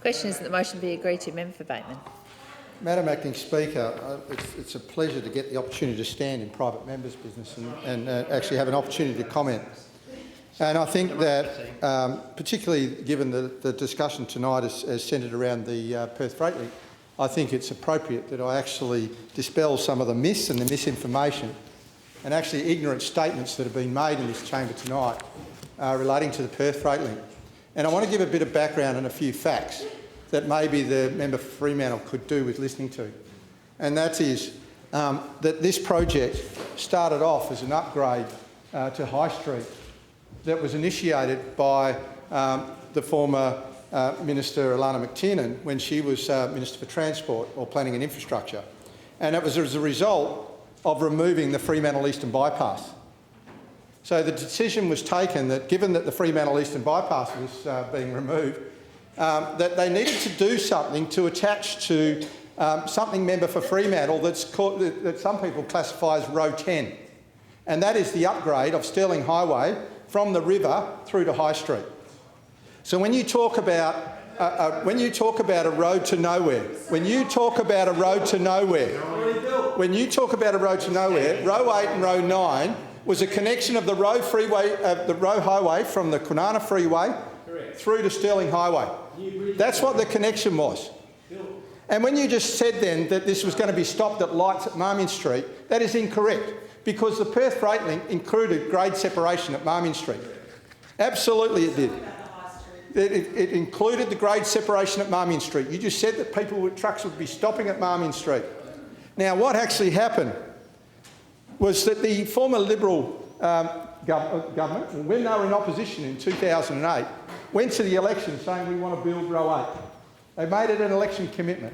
Question is that the motion be agreed to. Member for Bateman. Madam Acting Speaker, it's a pleasure to get the opportunity to stand in private members' business and actually have an opportunity to comment. And I think that, particularly given the discussion tonight is centred around the Perth Freight Link, I think it's appropriate that I actually dispel some of the myths and the misinformation and actually ignorant statements that have been made in this chamber tonight relating to the Perth Freight Link. And I want to give a bit of background and a few facts that maybe the member for Fremantle could do with listening to. And that is that this project started off as an upgrade to High Street that was initiated by the former Minister Alana McTiernan when she was Minister for Transport or Planning and Infrastructure. And it was as a result of removing the Fremantle Eastern Bypass. So the decision was taken that given that the Fremantle Eastern Bypass was being removed, that they needed to do something to attach to something member for Fremantle that some people classify as Roe8, and that is the upgrade of Stirling Highway from the river through to High Street. So when you talk about a road to nowhere, Roe8 and Roe9 was a connection of the Roe Highway from the Kwinana Freeway through to Stirling Highway. That's what the connection was. And when you just said then that this was going to be stopped at lights at Marmion Street, that is incorrect, because the Perth Freight Link included grade separation at Marmion Street. Absolutely it did. It included the grade separation at Marmion Street. You just said that people with trucks would be stopping at Marmion Street. Now, what actually happened was that the former Liberal government, when they were in opposition in 2008, went to the election saying we want to build Roe8. They made it an election commitment.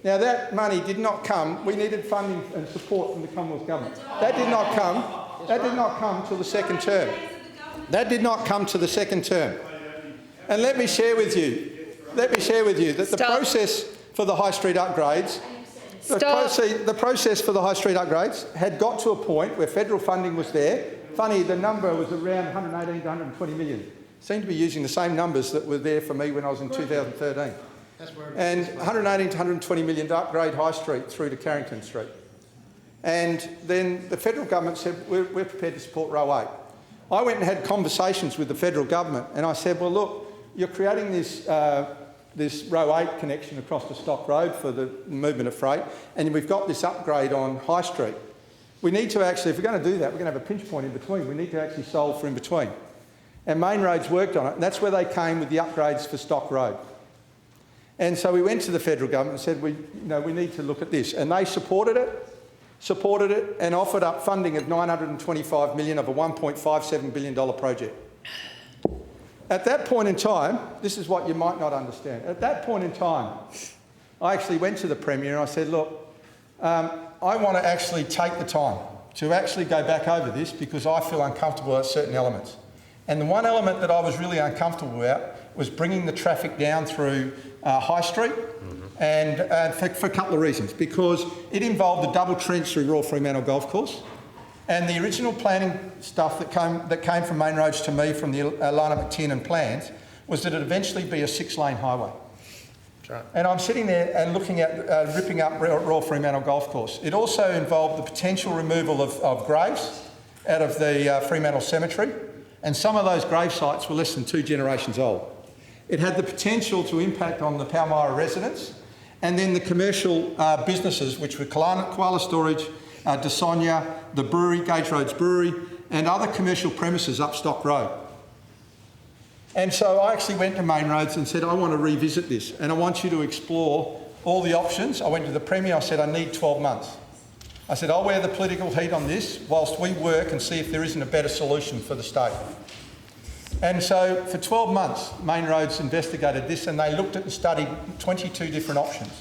Now that money did not come. We needed funding and support from the Commonwealth Government. That did not come. That did not come till the second term. That did not come to the second term. And let me share with you that the process for the High Street upgrades, the process for the High Street upgrades had got to a point where federal funding was there. Funny, the number was around 118 to 120 million. Seemed to be using the same numbers that were there for me when I was in 2013. And 118 to 120 million to upgrade High Street through to Carrington Street. And then the federal government said, we're prepared to support Roe8. I went and had conversations with the federal government and I said, well, look, you're creating this Roe8 connection across the Stock Road for the movement of freight, and we've got this upgrade on High Street. We need to actually, if we're going to do that, we're going to have a pinch point in between. We need to actually solve for in between. And Main Roads worked on it, and that's where they came with the upgrades for Stock Road. And so we went to the federal government and said, we need to look at this. And they supported it and offered up funding of $925 million of a $1.57 billion project. At that point in time, this is what you might not understand. At that point in time, I actually went to the Premier and I said, look, I want to actually take the time to actually go back over this because I feel uncomfortable at certain elements. And the one element that I was really uncomfortable about was bringing the traffic down through High Street, and for a couple of reasons. Because it involved the double trench through Royal Fremantle Golf Course, and the original planning stuff that came from Main Roads to me from the Alana McTiernan plans was that it eventually be a 6-lane highway. Right. And I'm sitting there and looking at ripping up Royal Fremantle Golf Course. It also involved the potential removal of graves out of the Fremantle Cemetery, and some of those grave sites were less than 2 generations old. It had the potential to impact on the Palmyra residents, and then the commercial businesses, which were Koala Storage, De Sonia, the brewery, Gage Roads Brewery, and other commercial premises up Stock Road. And so I actually went to Main Roads and said, I want to revisit this and I want you to explore all the options. I went to the Premier, I said, I need 12 months. I said, I'll wear the political heat on this whilst we work and see if there isn't a better solution for the state. And so for 12 months, Main Roads investigated this and they looked at and studied 22 different options.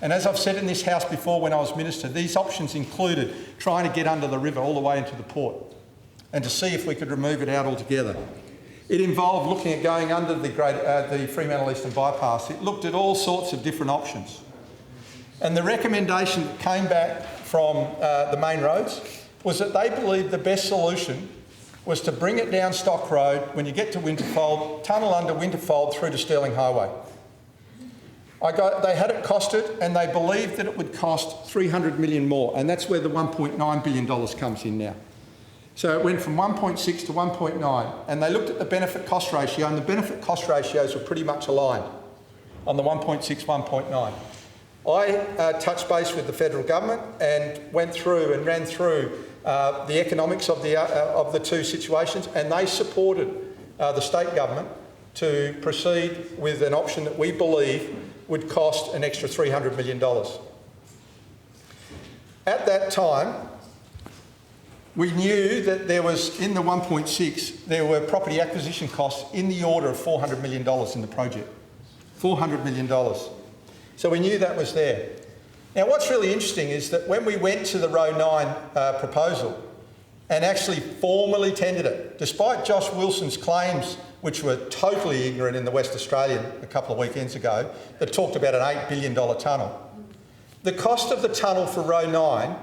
And as I've said in this House before when I was Minister, these options included trying to get under the river all the way into the port and to see if we could remove it out altogether. It involved looking at going under the Fremantle Eastern Bypass. It looked at all sorts of different options. And the recommendation that came back from the Main Roads was that they believed the best solution was to bring it down Stock Road when you get to Winterfold, tunnel under Winterfold through to Stirling Highway. They had it costed, and they believed that it would cost $300 million more, and that's where the $1.9 billion comes in now. So it went from 1.6 to 1.9, and they looked at the benefit-cost ratio, and the benefit-cost ratios were pretty much aligned on the 1.6, 1.9. I touched base with the federal government and went through and ran through the economics of the two situations, and they supported the state government to proceed with an option that we believe would cost an extra $300 million. At that time, we knew that there was, in the 1.6, there were property acquisition costs in the order of $400 million in the project. $400 million. So we knew that was there. Now, what's really interesting is that when we went to the Roe8 proposal and actually formally tendered it, despite Josh Wilson's claims, which were totally ignorant in the West Australian a couple of weekends ago, that talked about an $8 billion tunnel, the cost of the tunnel for Roe8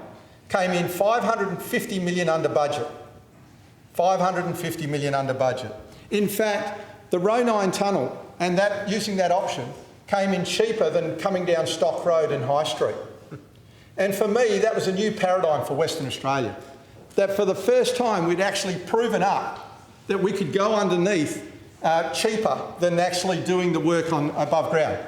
came in $550 million under budget. $550 million under budget. In fact, the Roe8 tunnel, and that using that option, came in cheaper than coming down Stock Road and High Street. And for me, that was a new paradigm for Western Australia. That for the first time, we'd actually proven up that we could go underneath cheaper than actually doing the work on above ground.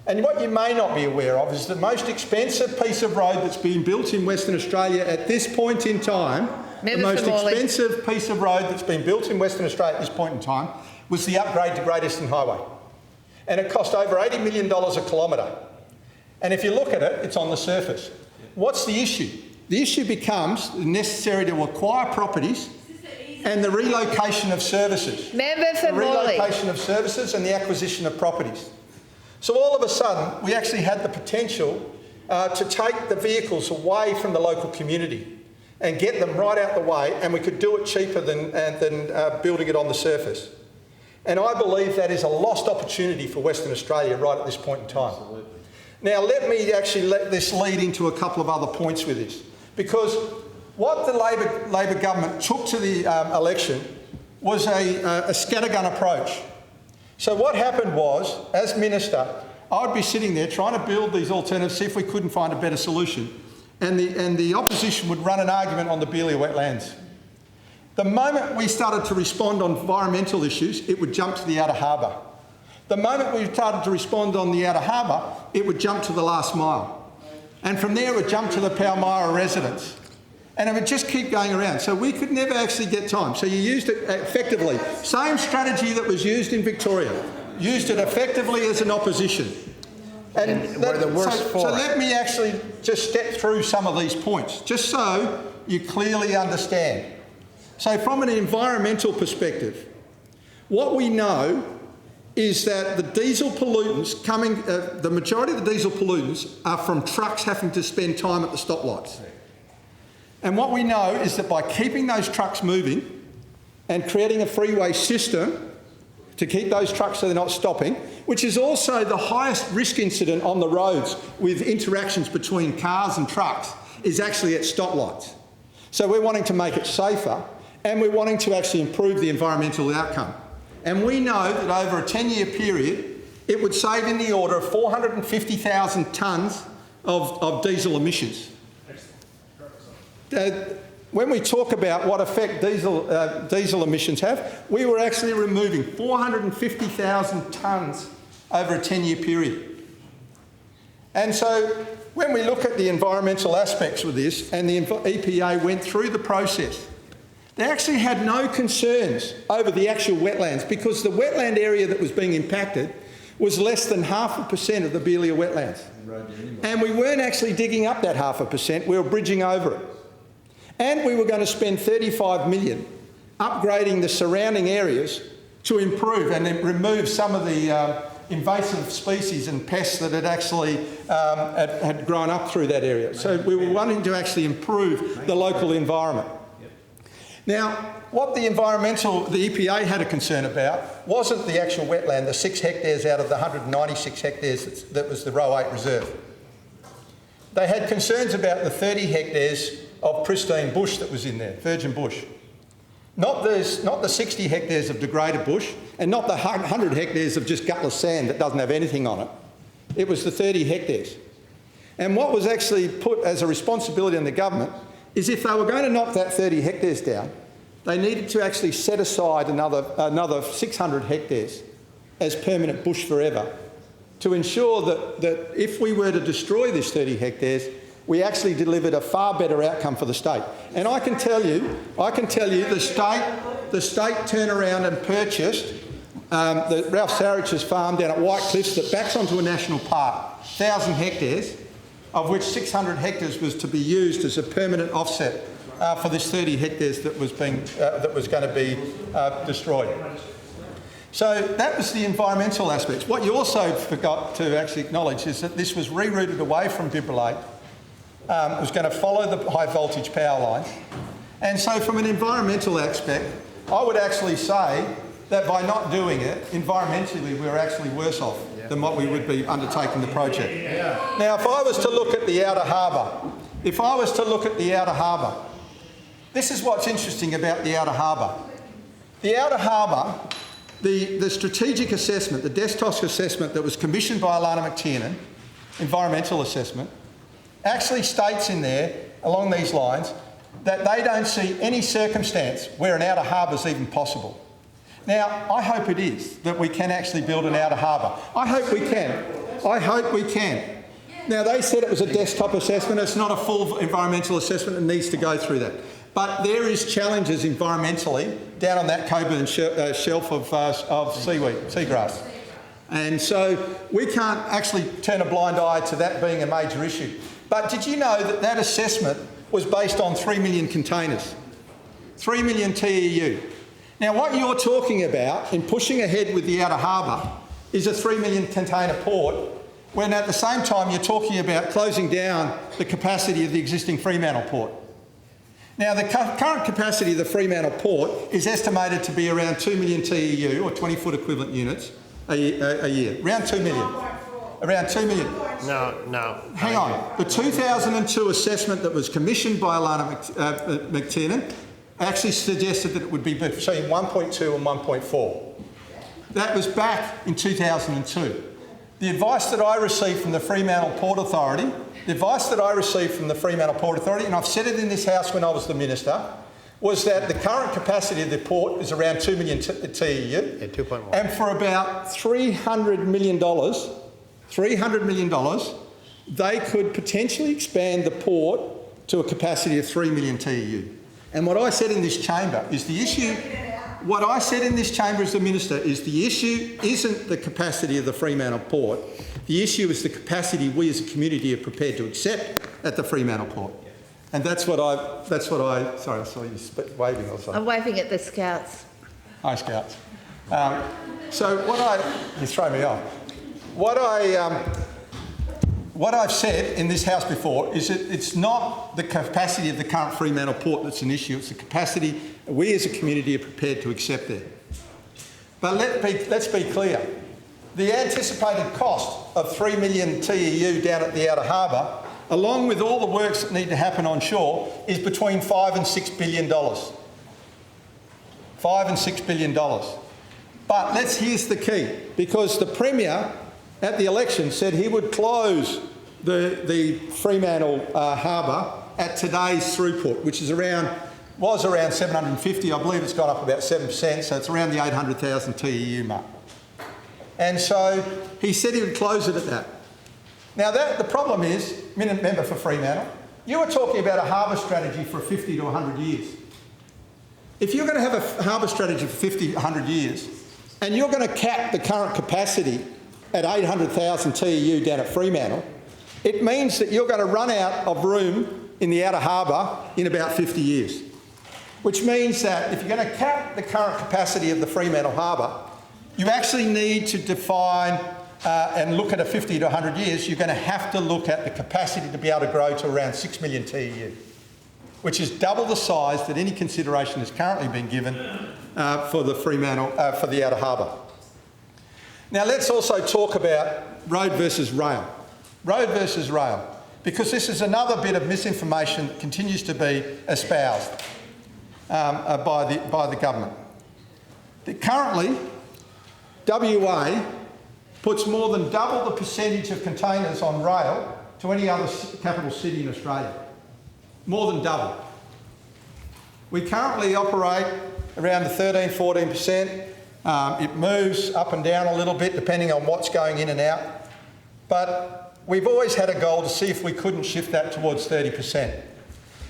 And what you may not be aware of is the most expensive piece of road that's been built in Western Australia at this point in time, the most expensive piece of road that's been built in Western Australia at this point in time was the upgrade to Great Eastern Highway. And it cost over $80 million a kilometre. And if you look at it, it's on the surface. What's the issue? The issue becomes necessary to acquire properties and the relocation of services. Member for the relocation of services and the acquisition of properties. So all of a sudden, we actually had the potential to take the vehicles away from the local community and get them right out the way, and we could do it cheaper than building it on the surface. And I believe that is a lost opportunity for Western Australia right at this point in time. Absolutely. Now, let me actually let this lead into a couple of other points with this, because what the Labor government took to the election was a scattergun approach. So what happened was, as Minister, I'd be sitting there trying to build these alternatives, see if we couldn't find a better solution, and the opposition would run an argument on the Beelia wetlands. The moment we started to respond on environmental issues, it would jump to the outer harbour. The moment we started to respond on the outer harbour, it would jump to the last mile. And from there, it would jump to the Palmyra residents. And it would just keep going around. So we could never actually get time. So you used it effectively. Same strategy that was used in Victoria. Used it effectively as an opposition. And we're the worst for it. So let me actually just step through some of these points, just so you clearly understand. So from an environmental perspective, what we know is that the diesel pollutants coming, the majority of the diesel pollutants are from trucks having to spend time at the stoplights. And what we know is that by keeping those trucks moving and creating a freeway system to keep those trucks so they're not stopping, which is also the highest risk incident on the roads with interactions between cars and trucks, is actually at stoplights. So we're wanting to make it safer, and we're wanting to actually improve the environmental outcome. And we know that over a 10-year period, it would save in the order of 450,000 tonnes of diesel emissions. When we talk about what effect diesel emissions have, we were actually removing 450,000 tonnes over a 10-year period. And so when we look at the environmental aspects of this, and the EPA went through the process, they actually had no concerns over the actual wetlands, because the wetland area that was being impacted was less than 0.5% of the Beelia wetlands. And we weren't actually digging up that 0.5%, we were bridging over it. And we were going to spend $35 million upgrading the surrounding areas to improve and then remove some of the invasive species and pests that had actually had grown up through that area. So we were wanting to actually improve the local environment. Now, what the EPA had a concern about wasn't the actual wetland, the 6 hectares out of the 196 hectares that was the Roe8 reserve. They had concerns about the 30 hectares of pristine bush that was in there, virgin bush. Not the 60 hectares of degraded bush, and not the 100 hectares of just gutless sand that doesn't have anything on it. It was the 30 hectares. And what was actually put as a responsibility on the government is if they were going to knock that 30 hectares down, they needed to actually set aside another 600 hectares as permanent bush forever to ensure that if we were to destroy this 30 hectares, we actually delivered a far better outcome for the state. And I can tell you, the state turned around and purchased the Ralph Sarrich's farm down at White Cliffs that backs onto a national park, 1,000 hectares, of which 600 hectares was to be used as a permanent offset for this 30 hectares that was going to be destroyed. So that was the environmental aspects. What you also forgot to actually acknowledge is that this was rerouted away from Bibrolate. It was going to follow the high voltage power line. And so from an environmental aspect, I would actually say that by not doing it, environmentally, we're actually worse off than what we would be undertaking the project. Now, if I was to look at the outer harbour, this is what's interesting about the outer harbour. The outer harbour, the strategic assessment, the desktop assessment that was commissioned by Alana McTiernan, environmental assessment, actually states in there, along these lines, that they don't see any circumstance where an outer harbour is even possible. Now, I hope it is, that we can actually build an outer harbour. I hope we can. Now, they said it was a desktop assessment. It's not a full environmental assessment. It needs to go through that. But there is challenges environmentally down on that Coburn shelf of seaweed, seagrass. And so we can't actually turn a blind eye to that being a major issue. But did you know that that assessment was based on 3 million containers? 3 million TEU. Now, what you're talking about in pushing ahead with the outer harbour is a 3 million container port, when at the same time you're talking about closing down the capacity of the existing Fremantle port. Now, the current capacity of the Fremantle port is estimated to be around 2 million TEU, or 20-foot equivalent units, a year. Around 2 million. Around 2 million. No. Hang on. The 2002 assessment that was commissioned by Alana McTiernan actually suggested that it would be between 1.2 and 1.4. That was back in 2002. The advice that I received from the Fremantle Port Authority, and I've said it in this House when I was the Minister, was that the current capacity of the port is around 2 million TEU. Yeah, 2.1. And for about $300 million, they could potentially expand the port to a capacity of 3 million TEU. And what I said in this chamber is the issue, as the Minister, is the issue isn't the capacity of the Fremantle port. The issue is the capacity we as a community are prepared to accept at the Fremantle port. And that's what I, sorry, I saw you waving or something. I'm waving at the Scouts. Hi, Scouts. You throw me off. What I've said in this House before is that it's not the capacity of the current Fremantle port that's an issue, it's the capacity we as a community are prepared to accept there. But let's be clear. The anticipated cost of 3 million TEU down at the outer harbour, along with all the works that need to happen on shore, is between $5 and $6 billion. $5 and $6 billion. But here's the key, because the Premier at the election said he would close the Fremantle harbour at today's throughput, which was around 750. I believe it's gone up about 7%, so it's around the 800,000 TEU mark. And so he said he would close it at that. Now, the problem is, member for Fremantle, you were talking about a harbour strategy for 50 to 100 years. If you're going to have a harbour strategy for 50 to 100 years, and you're going to cap the current capacity at 800,000 TEU down at Fremantle, it means that you're going to run out of room in the outer harbour in about 50 years. Which means that if you're going to cap the current capacity of the Fremantle harbour, you actually need to define and look at a 50 to 100 years, you're going to have to look at the capacity to be able to grow to around 6 million TEU, which is double the size that any consideration has currently been given for the Fremantle, for the outer harbour. Now, let's also talk about road versus rail. Road versus rail, because this is another bit of misinformation that continues to be espoused by the government. Currently, WA puts more than double the percentage of containers on rail to any other capital city in Australia. More than double. We currently operate around the 13-14%. It moves up and down a little bit depending on what's going in and out. But we've always had a goal to see if we couldn't shift that towards 30%.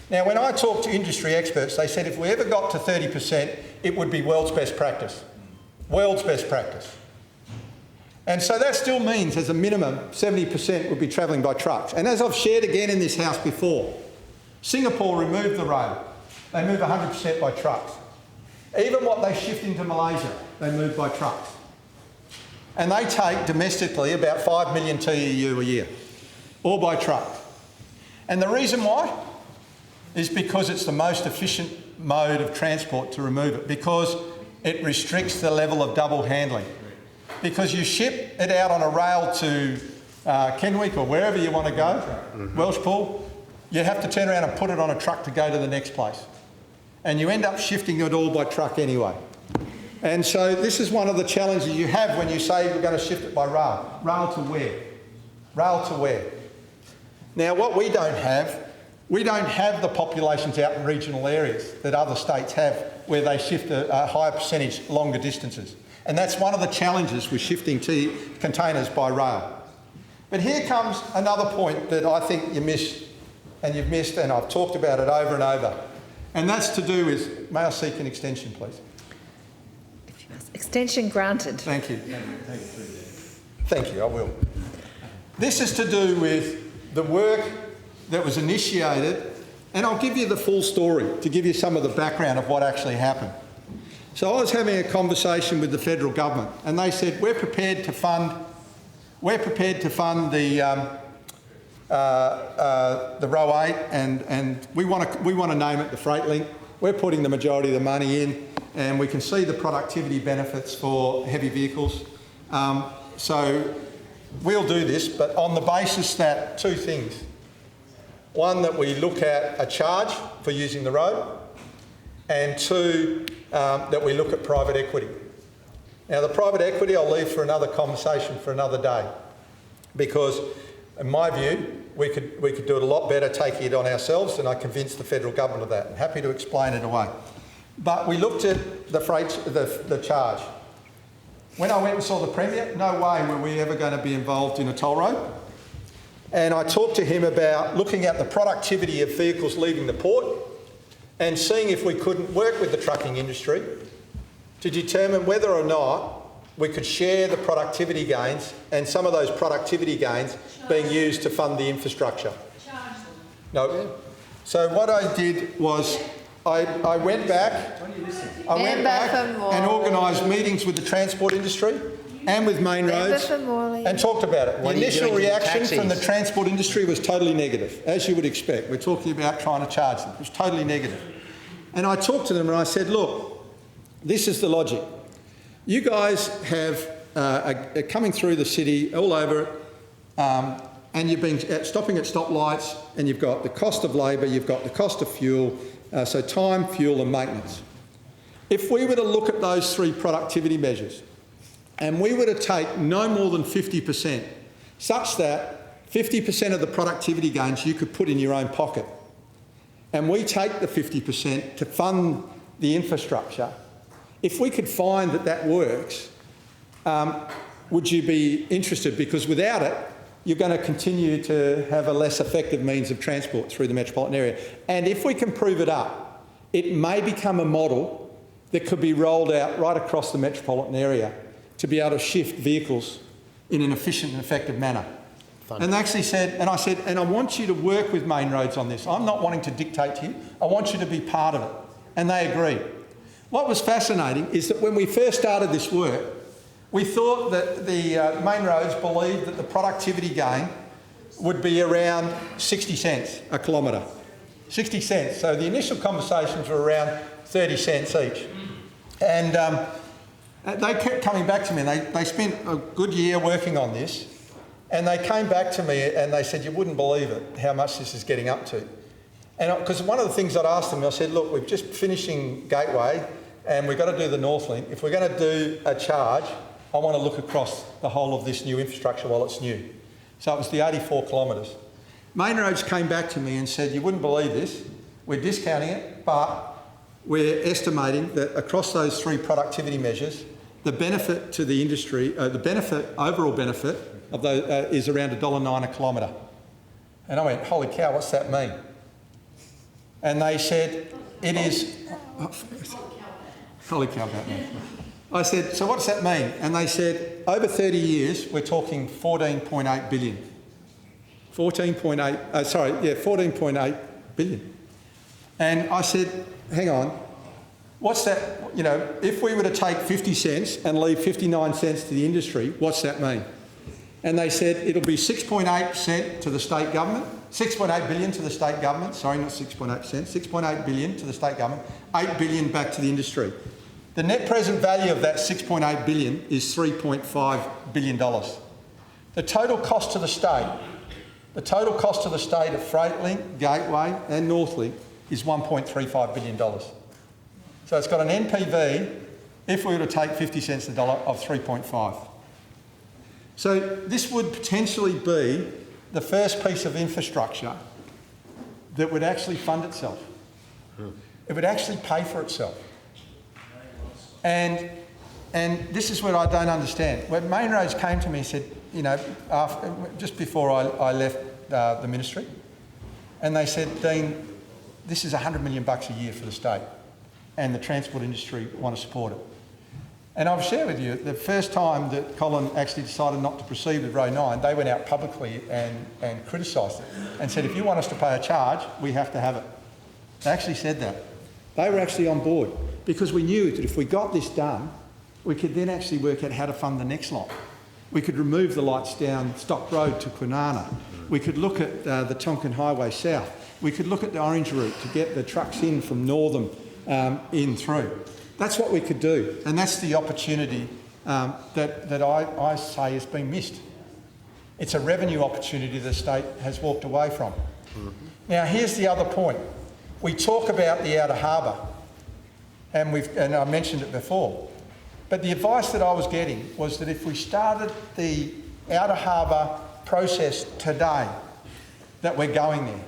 Now, when I talked to industry experts, they said if we ever got to 30%, it would be world's best practice. World's best practice. And so that still means, as a minimum, 70% would be travelling by trucks. And as I've shared again in this house before, Singapore removed the rail. They move 100% by trucks. Even what they shift into Malaysia, they move by trucks. And they take domestically about 5 million TEU a year, all by truck. And the reason why is because it's the most efficient mode of transport to remove it, because it restricts the level of double handling. Because you ship it out on a rail to Kenwick or wherever you want to go, Welshpool, you have to turn around and put it on a truck to go to the next place. And you end up shifting it all by truck anyway. And so this is one of the challenges you have when you say we're going to shift it by rail. Rail to where? Rail to where? Now, what we don't have the populations out in regional areas that other states have where they shift a higher percentage longer distances. And that's one of the challenges with shifting containers by rail. But here comes another point that I think you missed, and you've missed, and I've talked about it over and over. And that's to do with, may I seek an extension, please? Extension granted. Thank you. Thank you, I will. This is to do with the work that was initiated, and I'll give you the full story to give you some of the background of what actually happened. So I was having a conversation with the federal government, and they said, we're prepared to fund the Roe8, and we want to name it the Freight Link. We're putting the majority of the money in, and we can see the productivity benefits for heavy vehicles. So we'll do this, but on the basis that two things. One, that we look at a charge for using the road, and two, that we look at private equity. Now, the private equity I'll leave for another conversation for another day, because in my view, we could do it a lot better taking it on ourselves, and I convinced the federal government of that. I'm happy to explain it away. But we looked at the charge. When I went and saw the Premier, no way were we ever going to be involved in a toll road. And I talked to him about looking at the productivity of vehicles leaving the port and seeing if we couldn't work with the trucking industry to determine whether or not we could share the productivity gains, and some of those productivity gains being used to fund the infrastructure. No. So what I did was I went back and organised meetings with the transport industry and with Main Roads and talked about it. The initial reaction from the transport industry was totally negative, as you would expect. We're talking about trying to charge them. It was totally negative. And I talked to them and I said, look, this is the logic. You guys have coming through the city all over it, and you've been stopping at stoplights, and you've got the cost of labour, you've got the cost of fuel, so time, fuel and maintenance. If we were to look at those three productivity measures, and we were to take no more than 50%, such that 50% of the productivity gains you could put in your own pocket, and we take the 50% to fund the infrastructure, if we could find that that works, would you be interested? Because without it, you're going to continue to have a less effective means of transport through the metropolitan area. And if we can prove it up, it may become a model that could be rolled out right across the metropolitan area to be able to shift vehicles in an efficient and effective manner. And they actually said, and I said, and I want you to work with Main Roads on this. I'm not wanting to dictate to you. I want you to be part of it. And they agreed. What was fascinating is that when we first started this work, we thought that the Main Roads believed that the productivity gain would be around 60 cents a kilometre. 60 cents. So the initial conversations were around 30 cents each. And they kept coming back to me, and they spent a good year working on this. And they came back to me and they said, you wouldn't believe it, how much this is getting up to. And because one of the things I'd asked them, I said, look, we're just finishing Gateway and we've got to do the North Link. If we're going to do a charge I want to look across the whole of this new infrastructure while it's new. So it was the 84 kilometres. Main Roads came back to me and said, you wouldn't believe this, we're discounting it, but we're estimating that across those 3 productivity measures, the benefit to the industry, overall benefit of those, is around $1.09 a kilometre. And I went, holy cow, what's that mean? And they said, it is... Holy cow, Batman. I said, so what does that mean? And they said, over 30 years, we're talking 14.8 billion. 14.8 billion. And I said, hang on, what's that, you know, if we were to take 50 cents and leave 59 cents to the industry, what's that mean? And they said it'll be 6.8% to the state government, 6.8 billion to the state government, sorry, not 6.8%, 6.8 billion to the state government, 8 billion back to the industry. The net present value of that 6.8 billion is $3.5 billion. The total cost to the state, of Freightlink, Gateway and Northlink is $1.35 billion. So it's got an NPV, if we were to take 50 cents a dollar, of 3.5. So this would potentially be the first piece of infrastructure that would actually fund itself. It would actually pay for itself. And this is what I don't understand. When Main Roads came to me and said, you know, just before I left the ministry, and they said, Dean, this is $100 million a year for the state, and the transport industry want to support it. And I've shared with you, the first time that Colin actually decided not to proceed with Roe8, they went out publicly and criticised it and said, if you want us to pay a charge, we have to have it. They actually said that. They were actually on board because we knew that if we got this done, we could then actually work out how to fund the next lot. We could remove the lights down Stock Road to Kwinana. We could look at the Tonkin Highway South. We could look at the Orange route to get the trucks in from Northam in through. That's what we could do, and that's the opportunity that I say has been missed. It's a revenue opportunity the state has walked away from. Now, here's the other point. We talk about the outer harbour, and I mentioned it before, but the advice that I was getting was that if we started the outer harbour process today, that we're going there,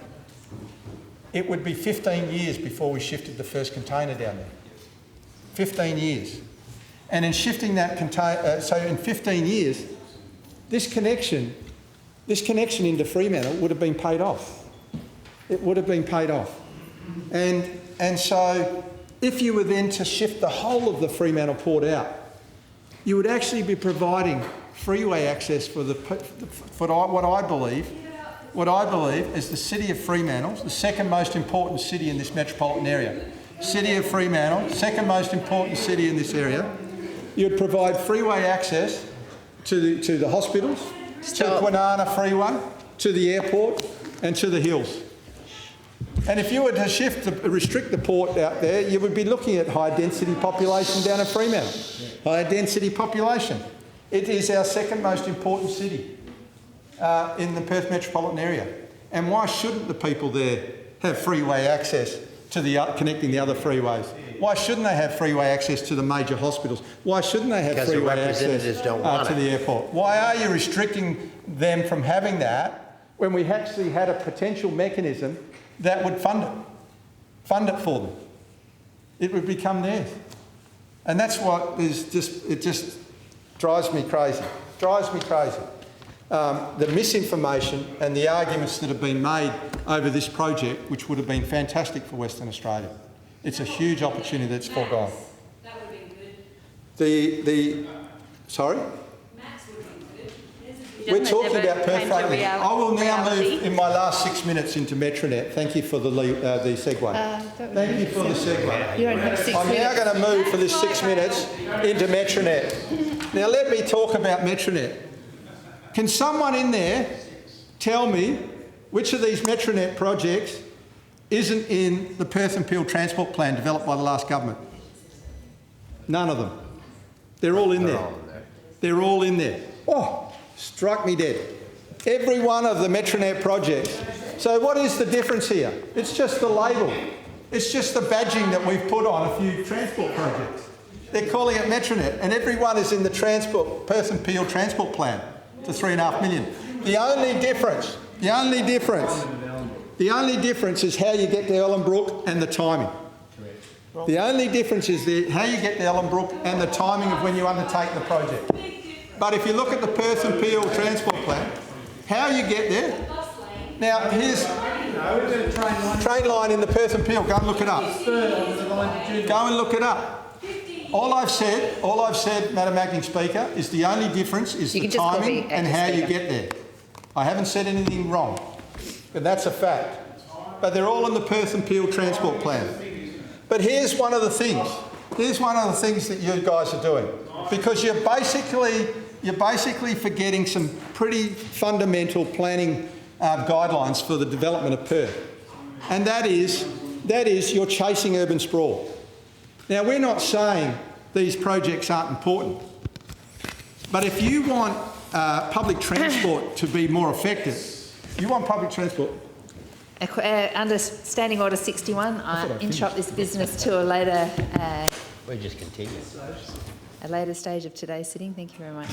it would be 15 years before we shifted the first container down there. 15 years. And in shifting that container, so in 15 years, this connection into Fremantle would have been paid off. It would have been paid off. And so if you were then to shift the whole of the Fremantle port out, you would actually be providing freeway access for what I believe is the city of Fremantle, the second most important city in this metropolitan area. City of Fremantle, second most important city in this area. You'd provide freeway access to the hospitals, to Kwinana Freeway, to the airport and to the hills. And if you were to restrict the port out there, you would be looking at high density population down in Fremantle. High density population. It is our second most important city in the Perth metropolitan area. And why shouldn't the people there have freeway access to connecting the other freeways? Why shouldn't they have freeway access to the major hospitals? Why shouldn't they have freeway access to the airport? Why are you restricting them from having that when we actually had a potential mechanism that would fund it for them? It would become theirs. And that's what it just drives me crazy. The misinformation and the arguments that have been made over this project, which would have been fantastic for Western Australia. It's a huge opportunity that's foregone. That would have been good. Sorry? Max would have been good. We're talking about Perth Freightlink. I will now move in my last 6 minutes into Metronet. Thank you for the segue. Thank you for the segue. You don't have 6 I'm minutes. now going to move for this 6 minutes into Metronet. Now let me talk about Metronet. Can someone in there tell me which of these Metronet projects isn't in the Perth and Peel Transport Plan developed by the last government? None of them. They're all in there. They're all in there. Oh, struck me dead. Every one of the Metronet projects. So what is the difference here? It's just the label. It's just the badging that we've put on a few transport projects. They're calling it Metronet, and everyone is in the Perth Peel transport plan to 3.5 million. The only difference is how you get to Ellenbrook and the timing. The only difference is how you get to Ellenbrook and the timing of when you undertake the project. But if you look at the Perth and Peel transport plan, how you get there. Now, here's train line in the Perth and Peel. Go and look it up. Go and look it up. All I've said, Madam Acting Speaker, is the only difference is the timing and how you get there. I haven't said anything wrong, but that's a fact. But they're all in the Perth and Peel transport plan. But here's one of the things. Here's one of the things that you guys are doing, because you're basically forgetting some pretty fundamental planning guidelines for the development of Perth, and that is you're chasing urban sprawl. Now, we're not saying these projects aren't important, but if you want public transport to be more effective, you want public transport. Under Standing Order 61, I interrupt this business to a later We just continue. stage of today's sitting. Thank you very much.